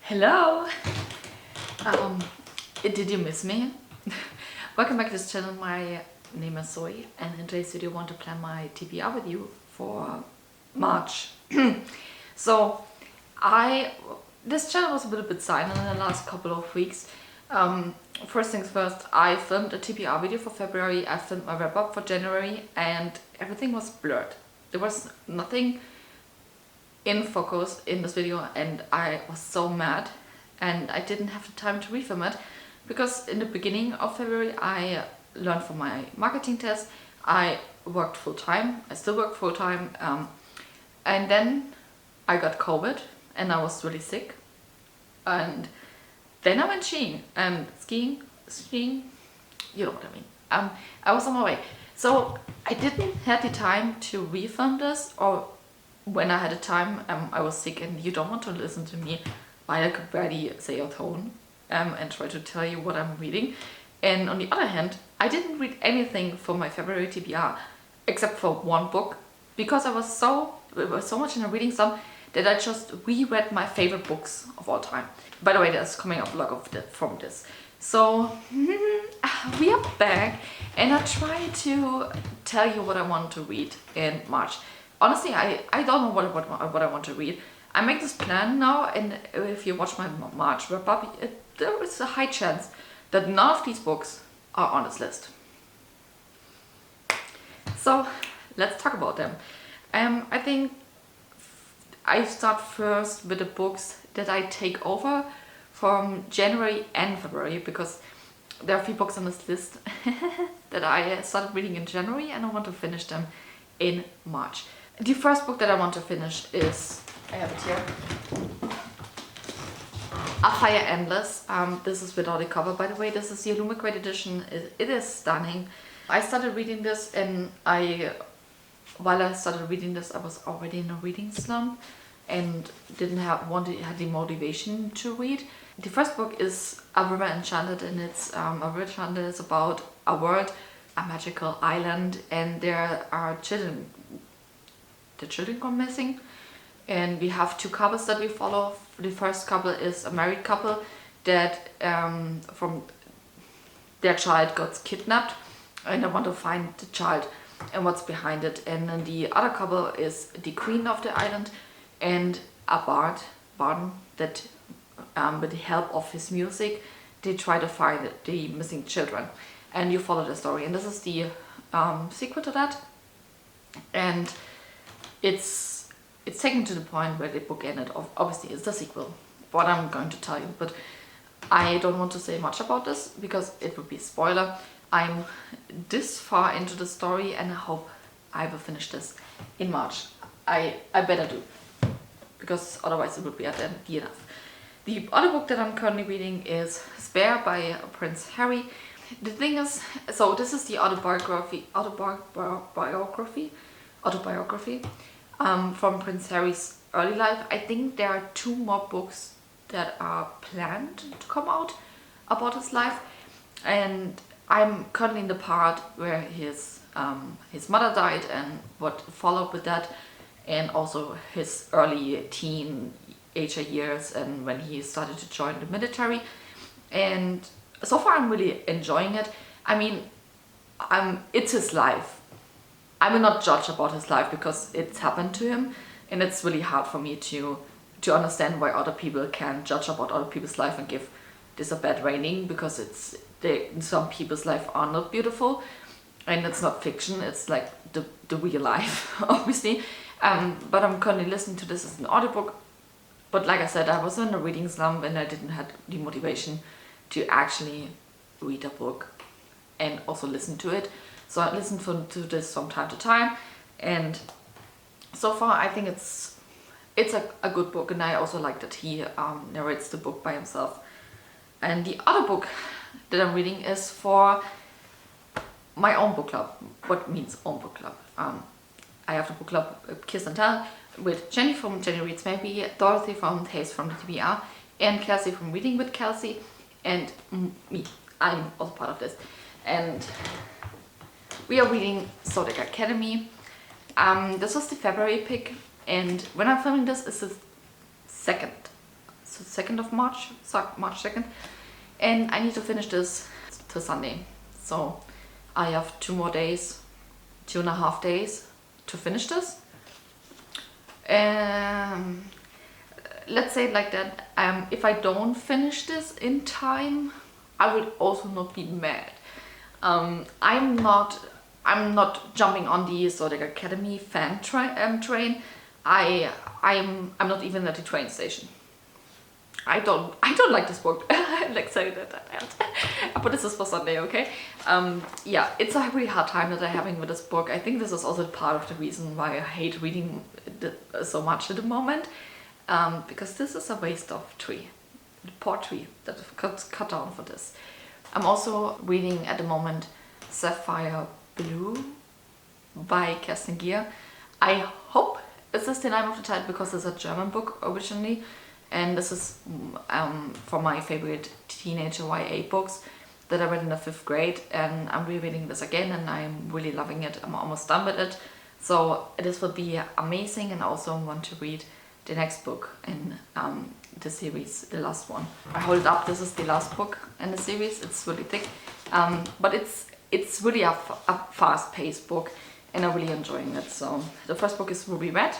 Hello! Did you miss me? Welcome back to this channel. My name is Zoe, and in today's video I want to plan my TBR with you for March. This channel was a little bit silent in the last couple of weeks. First things first, I filmed a TBR video for February, I filmed my wrap up for January, and everything was blurred. There was nothing in focus in this video, and I was so mad, and I didn't have the time to refilm it because in the beginning of February I learned for my marketing test. I worked full-time, I still work full-time, and then I got COVID and I was really sick, and then I went skiing, you know what I mean. I was on my way, so I didn't have the time to refilm this, or when I had a time, I was sick, and you don't want to listen to me while I could barely say a tone and try to tell you what I'm reading. And on the other hand, I didn't read anything for my February TBR except for one book, because I was so much in a reading slump that I just reread my favorite books of all time. By the way, there's coming up a lot of from this. So we are back, and I try to tell you what I want to read in March. Honestly, I don't know what I want to read. I make this plan now, and if you watch my March wrap up, there is a high chance that none of these books are on this list. So let's talk about them. I think I start first with the books that I take over from January and February, because there are a few books on this list that I started reading in January and I want to finish them in March. The first book that I want to finish is, I have it here, A Fire Endless. This is without a cover, by the way. This is the Illumicrate edition. It is stunning. I started reading this, and while I started reading this, I was already in a reading slump and didn't have the motivation to read. The first book is A River Enchanted, and it's A River Enchanted is about a world, a magical island, and there are children. The children go missing, and we have two couples that we follow. The first couple is a married couple that from their child got kidnapped, and they want to find the child and what's behind it. And then the other couple is the queen of the island and a bard that with the help of his music they try to find the missing children, and you follow the story. And this is the sequel to that, and it's taken to the point where the book ended. Obviously it's the sequel, what I'm going to tell you, but I don't want to say much about this because it would be a spoiler. I'm this far into the story, and I hope I will finish this in March. I better do, because otherwise it would be enough. The other book that I'm currently reading is Spare by Prince Harry. The thing is, so this is the autobiography from Prince Harry's early life. I think there are 2 more books that are planned to come out about his life, and I'm currently in the part where his mother died and what followed with that, and also his early teenager years and when he started to join the military. And so far I'm really enjoying it. I mean, it's his life. I will not judge about his life because it's happened to him, and it's really hard for me to understand why other people can judge about other people's life and give this a bad rating, because some people's life are not beautiful, and it's not fiction, it's like the real life, obviously. But I'm currently listening to this as an audiobook. But like I said, I was in a reading slump and I didn't have the motivation to actually read a book and also listen to it. So I listen to this from time to time, and so far I think it's a good book, and I also like that he narrates the book by himself. And the other book that I'm reading is for my own book club. What means own book club? I have the book club Kiss and Tell with Jenny from Jenny Reads Maybe, Dorothy from Taste from the TBR, and Kelsey from Reading with Kelsey, and me. I'm also part of this. And we are reading Zodiac Academy. This was the February pick, and when I'm filming this, it's the second it's the 2nd of March, so March 2nd. And I need to finish this till Sunday. So I have 2 more days, 2.5 days to finish this. Let's say it like that. If I don't finish this in time, I will also not be mad. I'm not jumping on the Zodiac Academy fan train. I'm not even at the train station. I don't like this book. Like saying that. But this is for Sunday, okay? Yeah, it's a really hard time that I'm having with this book. I think this is also part of the reason why I hate reading so much at the moment. Because this is a waste of tree. The poor tree that got cut down for this. I'm also reading at the moment Sapphire Blue by Kerstin Gier. I hope this is the name of the title because it's a German book originally. And this is for my favorite teenager YA books that I read in the 5th grade, and I'm rereading this again and I'm really loving it. I'm almost done with it. So this will be amazing, and I also want to read the next book in the series, the last one. I hold it up, this is the last book in the series. It's really thick, but it's really a fast-paced book and I'm really enjoying it. So the first book is Ruby Red.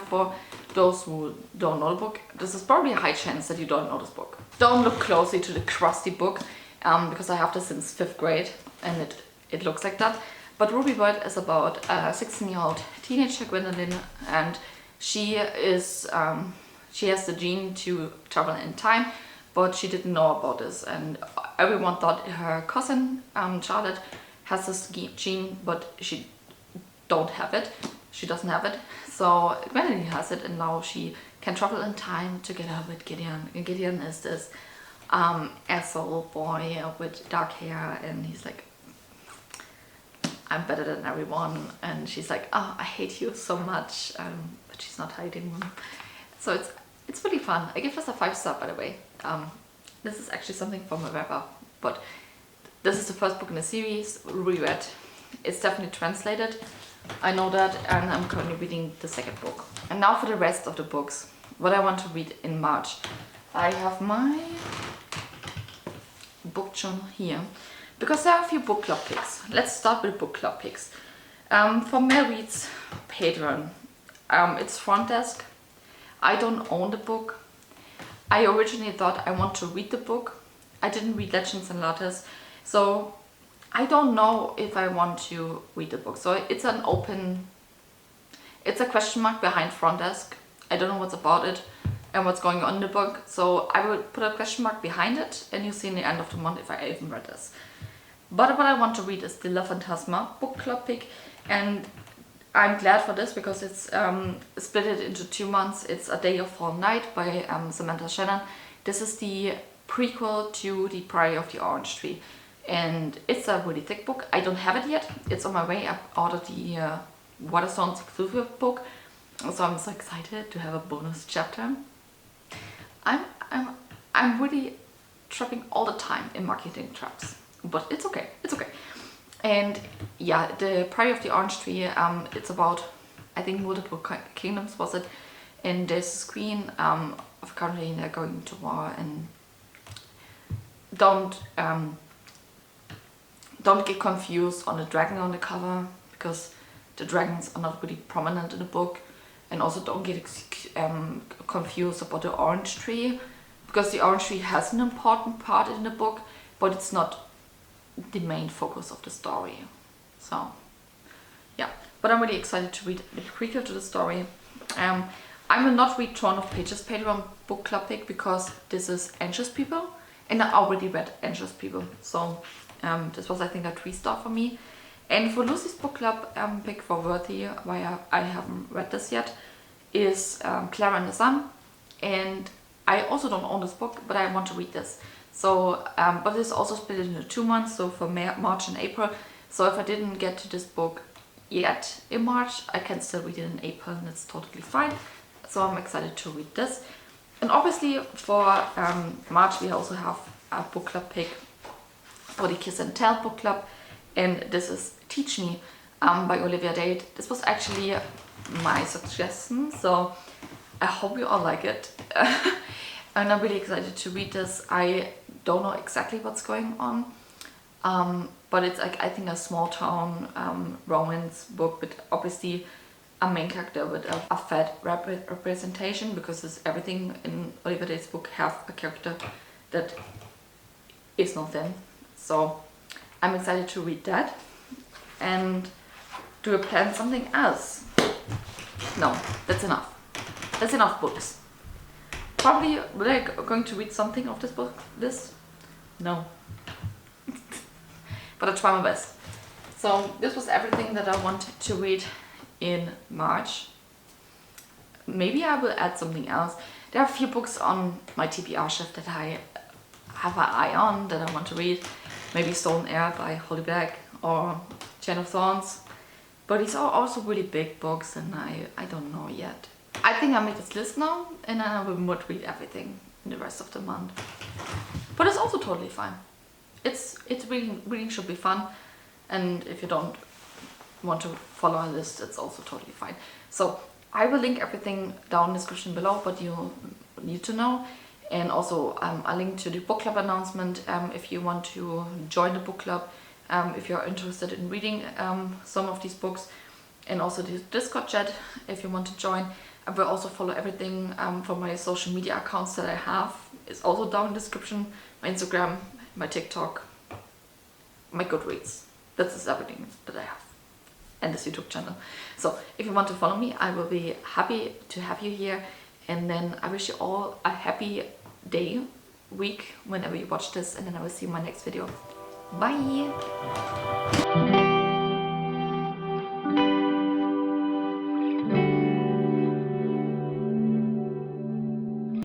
For those who don't know the book, this is probably a high chance that you don't know this book. Don't look closely to the crusty book, because I have this since 5th grade and it looks like that. But Ruby Red is about a 16-year-old teenager, Gwendolyn, and she has the gene to travel in time, but she didn't know about this, and everyone thought her cousin Charlotte has this gene, but she doesn't have it. So Gwendolyn has it, and now she can travel in time together with Gideon. And Gideon is this asshole boy with dark hair, and he's like, I'm better than everyone, and she's like, oh, I hate you so much, but she's not hiding him. So it's really fun. I give this a 5-star, by the way. This is actually something from a rapper, but this is the first book in the series, Ruby Red. It's definitely translated, I know that, and I'm currently reading the 2nd book. And now for the rest of the books, what I want to read in March. I have my book journal here, because there are a few book club picks. Let's start with book club picks. For Mel Reed's Patreon, it's Front Desk. I don't own the book. I originally thought I want to read the book. I didn't read Legends and Lattes, so I don't know if I want to read the book. So it's a question mark behind Front Desk. I don't know what's about it and what's going on in the book. So I will put a question mark behind it, and you'll see in the end of the month if I even read this. But what I want to read is the La Fantasma book club pick, and I'm glad for this because it's split it into 2 months. It's A Day of Fall Night by Samantha Shannon. This is the prequel to The Priory of the Orange Tree, and it's a really thick book. I don't have it yet. It's on my way. I ordered the Waterstones exclusive book, so I'm so excited to have a bonus chapter. I'm really trapping all the time in marketing traps, but it's okay. It's okay. And yeah, the Priory of the Orange Tree, it's about, I think, multiple kingdoms, was it? And there's this queen of currently they're going to war, and don't get confused on the dragon on the cover, because the dragons are not really prominent in the book. And also don't get confused about the orange tree, because the orange tree has an important part in the book, but it's not the main focus of the story. So yeah, but I'm really excited to read the prequel to the story. I will not read Throne of Pages Patreon book club pick, because this is Anxious People, and I already read Anxious People, so this was, I think, a 3-star for me. And for Lucy's book club pick for Worthy, why I haven't read this yet, is Clara and the Sun. And I also don't own this book, but I want to read this. So, but it's also split into 2 months, so for March and April. So if I didn't get to this book yet in March, I can still read it in April, and it's totally fine. So I'm excited to read this. And obviously for March we also have a book club pick for the Kiss and Tell book club, and this is Teach Me by Olivia Dade. This was actually my suggestion, so I hope you all like it. and I'm really excited to read this. I don't know exactly what's going on, but it's like, I think, a small town romance book, but obviously a main character with a fat representation, because everything in Oliver Day's book have a character that is not thin. So I'm excited to read that. And do I plan something else? No, that's enough. That's enough books. Probably will I going to read something of this book? No. But I'll try my best. So this was everything that I wanted to read in March. Maybe I will add something else. There are a few books on my TBR shelf that I have an eye on, that I want to read. Maybe Stolen Air by Holly Black or Chain of Thorns. But these are also really big books, and I don't know yet. I think I'll make this list now, and then I will not read everything in the rest of the month. But it's also totally fine. It's reading should be fun, and if you don't want to follow a list, it's also totally fine. So I will link everything down in the description below, but you need to know. And also a link to the book club announcement if you want to join the book club, if you're interested in reading some of these books, and also the Discord chat if you want to join. I will also follow everything from my social media accounts that I have. It's also down in the description. My Instagram, my TikTok, my Goodreads. That is everything that I have. And this YouTube channel. So if you want to follow me, I will be happy to have you here. And then I wish you all a happy day, week, whenever you watch this. And then I will see you in my next video. Bye!